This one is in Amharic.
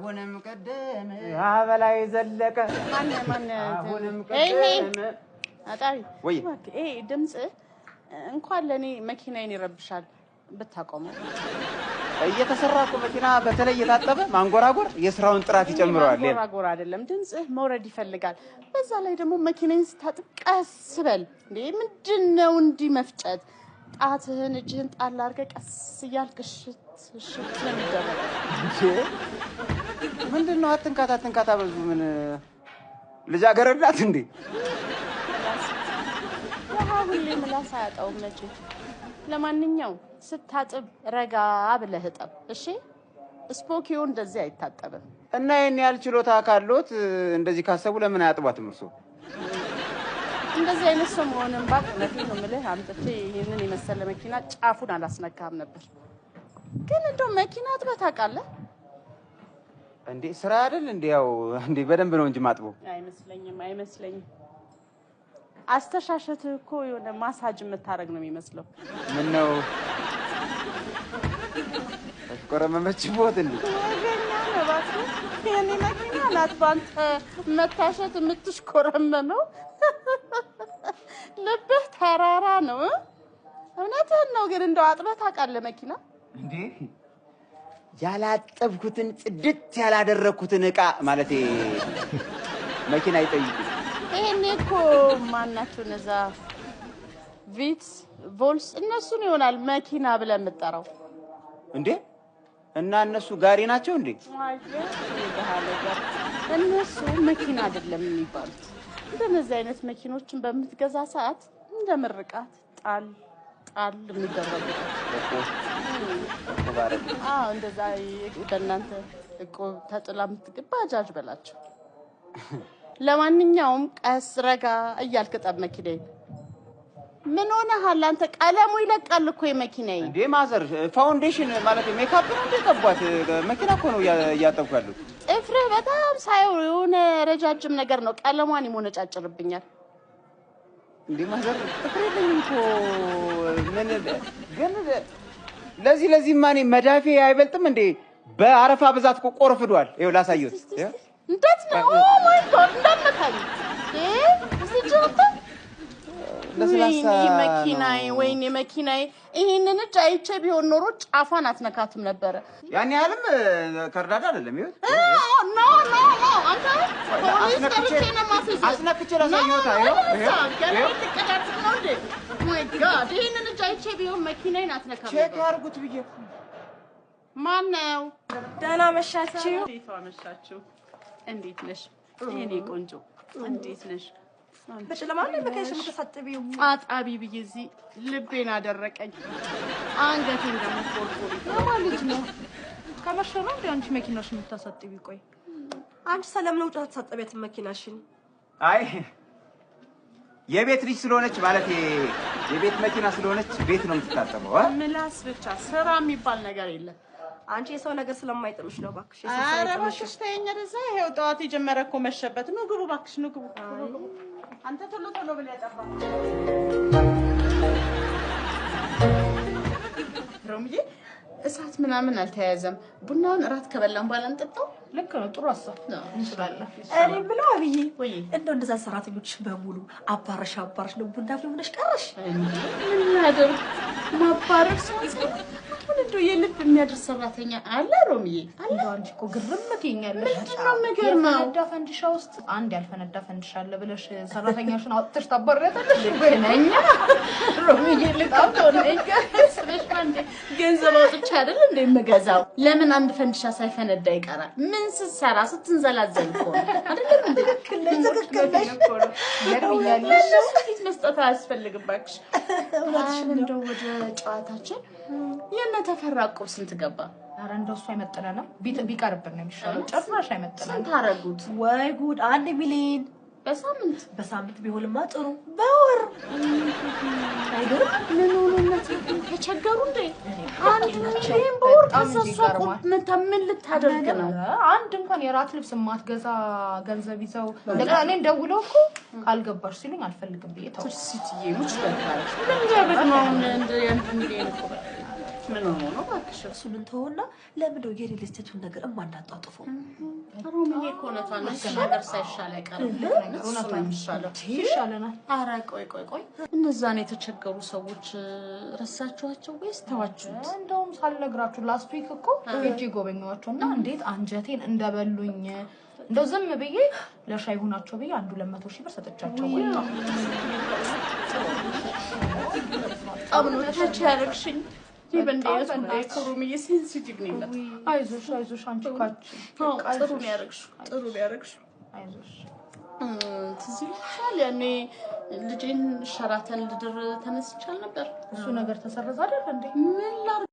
አሁንም ቀደም አበላይ ዘለቀ ማን አሁንም ቀደም አጣሪ ወይ ይሄ ድምጽ እንኳን ለኔ መኪናዬን ይረብሻል ብታቆመው እየተሰራኩ መኪና በተለይ የታጠበ ማንጎራጎር የስራውን ጥራት ይጨምራል ማንጎራጎር አይደለም ድምጽ መውረድ ይፈልጋል በዛ ላይ ደግሞ መኪናዬን ስታጥብ ቀስ በል እንዴ ምንድነው እንዲ መፍጨት ጣትህን እጅህን ጣል አድርገህ ቀስ እያልክሽ ስለሚደረግ ምንድነው አትንካታ በዙ ምን ልጃገረዳት እንዴ ሁሌ ምላስ አያጣውም መቼ ለማንኛው ስታጥብ ረጋ ብለህ ጠብ እሺ ስፖኪዮ እንደዚህ አይታጠብም እና የኔ ያልችሎታ ካሎት እንደዚህ ካሰቡ ለምን አያጥባትም እርሶ እንደዚህ አይነት ሰው መሆንን ባጥነቴ ነው ማለት አንተቴ ይሄንን የመሰለ መኪና ጫፉን አላስነካም ነበር ግን እንደው መኪና አጥበት አቃለ እንዴ ስራ አይደል እንዴ ያው እንዴ በደንብ ነው እንጂ ማጥበው አይመስለኝም አስተሻሸት እኮ የሆነ ማሳጅ የምታረግ ነው የሚመስለው ምን ነው አስቆረመመች ቦት እንዴ ወገኛ ነው ባሱ የኔ መኪና ናት ባንተ መታሸት የምትሽቆረመመው ልብህ ተራራ ነው እውነትህን ነው ግን እንደው አጥበት አቃለ መኪና እንዴ ያላጠብኩትን ጽድት ያላደረኩትን ዕቃ ማለቴ መኪና ይጠይቁ ይሄኔ እኮ ማናችሁ ነዛ ቪትስ ቮልስ እነሱን ይሆናል መኪና ብለን መጣራው እንዴ እና እነሱ ጋሪ ናቸው እንዴ እነሱ መኪና አይደለም የሚባሉት እንደነዚህ አይነት መኪኖችን በመትገዛ ሰዓት እንደምርቃት ጣል የሚደረጉ እንደዛ በእናንተ እኮ ተጥላ የምትገባ ባጃጅ በላቸው ለማንኛውም ቀስ ረጋ እያልክ ጠብ መኪናዬ ምን ሆነሃል አንተ ቀለሙ ይለቃል እኮ የመኪናዬ እንዴ ማዘር ፋውንዴሽን ማለት ሜካፕ ነው እንዴ ቀቧት መኪና እኮ ነው ያጠብኩ ያለው ጥፍርህ በጣም ሳይው የሆነ ረጃጅም ነገር ነው ቀለሟን ይሞነጫጭርብኛል እንዴ ማዘር ጥፍሬልኝ እኮ ምን ግን ለዚህ ማኔ መዳፌ አይበልጥም እንዴ በአረፋ ብዛት እኮ ቆርፍዷል ይኸው ላሳየው እንዴት ነው ኦ ማይ ጋድ እንደምታኝ እዚህ ጆታ ወይኔ መኪናዬ ይሄንን እጅ አይቼ ቢሆን ኖሮ ጫፏን አትነካትም ነበር ያን ያህልም ከርዳዳ አይደለም ይሁን ኖ አንተ አስነክቼ ላሳየውታ ይኸው ተቀዳጭ ነው እንዴ ማይ ጋድ ይሄንን እጅ አይቼ ቢሆን መኪናዬን አትነካም ቼክ አድርጉት ብዬ ማነው ደህና መሻችሁ እንዴት ነሽ የኔ ቆንጆ እንዴት ነሽ በጨለማን በከሽ ምትፈጥቢው አጣቢ ብዬዚ ልቤን አደረቀኝ አንገቴን ደሞ ቆርቆሪ ማለት ነው ከመሸና እንዴ አንቺ መኪናሽ ምታሳጥቢ ቆይ አንቺ ሰላም ነው ታሳጥቢያት መኪናሽን አይ የቤት ልጅ ስለሆነች ማለት የቤት መኪና ስለሆነች ቤት ነው የምትታጠበው ምላስ ብቻ ስራ የሚባል ነገር የለም አንቺ የሰው ነገር ስለማይጥምሽ ነው ባክሽ እባክሽ ተይኝ ደዛ ይሄው ጧት የጀመረ እኮ መሸበት ነው ግቡ ባክሽ ነው ግቡ አንተ ቶሎ ብለህ ያጠባ ሮምዬ እሳት ምናምን አልተያዘም ቡናውን እራት ከበላን በኋላ እንጠጣው ልክ ነው ጥሩ አሳብ ነው እንችላለን እኔ ብለው አብዬ ወይ እንደዛ ሰራተኞች በሙሉ አባረሽ ነው ቡና ብለሽ ቀረሽ እንዴ ምን ያደርግ ማባረር ሰው እንደው የልብ የሚያደርስ ሰራተኛ አለ ሮምዬ አለ አንቺ እኮ ግርም ትይኛለሽ ምንድነው ነገርማ ፈንዲሻ ውስጥ አንድ ያልፈነዳ ፈንዲሻ አለ ብለሽ ሰራተኛሽን አውጥተሽ ታባረሪያለሽ ወይነኛ ሮምዬ ልቃው ተወነኛ ስለሽካንዴ ገንዘብ አውጥቼ አይደል እንደ መገዛው ለምን አንድ ፈንዲሻ ሳይፈነዳ ይቀራል ምን ስትሰራ ስትንዘላዘል እኮ አይደለም እንደ ትክክለሽ ያርኛለሽ ፊት መስጠት አያስፈልግባክሽ እንደው ወደ ጨዋታችን የነ ተፈራቀው ስንት ገባ አረ እንደሱ አይመጣናና ቢቀርብን ነው የሚሻለው ጨፍራሽ አይመጣናና ስንት አረጉት ወይ ጉድ 1 ሚሊዮን በሳምንት ቢሆንማ ጥሩ በወር አይገርም ምን ሆነነት ተቸገሩ እንዴ አንድ ሚሊዮን በወር ከሰሰቁ ምን ልታደርግ ነው አንድ እንኳን የራት ልብስ ማትገዛ ገንዘብ ይዘው ለቃኔ እንደውለው እኮ ካልገባሽ ሲሉኝ አልፈልግም ብዬ ታው ሲቲዬ ሙች ተካሽ ምን ያበድ ነው እንደ ያን ሚሊዮን እኮ ምን ሆኖ ነው እባክሽ? እሱን እንተውና ለምን ነው የሪል ስቴቱን ነገር እማናጣጥፈው? ሮሚዬ እኮ እውነቷን ነው። ነገር ሳይሻል አይቀርም። እውነቷን ይሻላል ይሻለናል። ኧረ ቆይ እነዛን የተቸገሩ ሰዎች ረሳችኋቸው ወይስ ተዋችሁት? እንደውም ሳልነግራችሁ ላስት ዊክ እኮ ሄጄ ጎበኘኋቸውና እንዴት አንጀቴን እንደበሉኝ እንደው ዝም ብዬ ለሻይ ሆናቸው ብዬ 200 ሺህ ብር ሰጥቻቸው ወጣሁ። አብኖ ታች ያረግሽኝ ይበንዴት ጉዳይ ሮሚዬ ሴንሲቲቭ ነው። አይዞሽ አንቺ ካች ጥሩ ነው ያረግሽው አይዞሽ። ትዝ ይልሻል ያኔ ልጄን ሸራተን ልድር ተነስቻል ነበር። እሱ ነገር ተሰረዘ አይደል እንዴ? ምን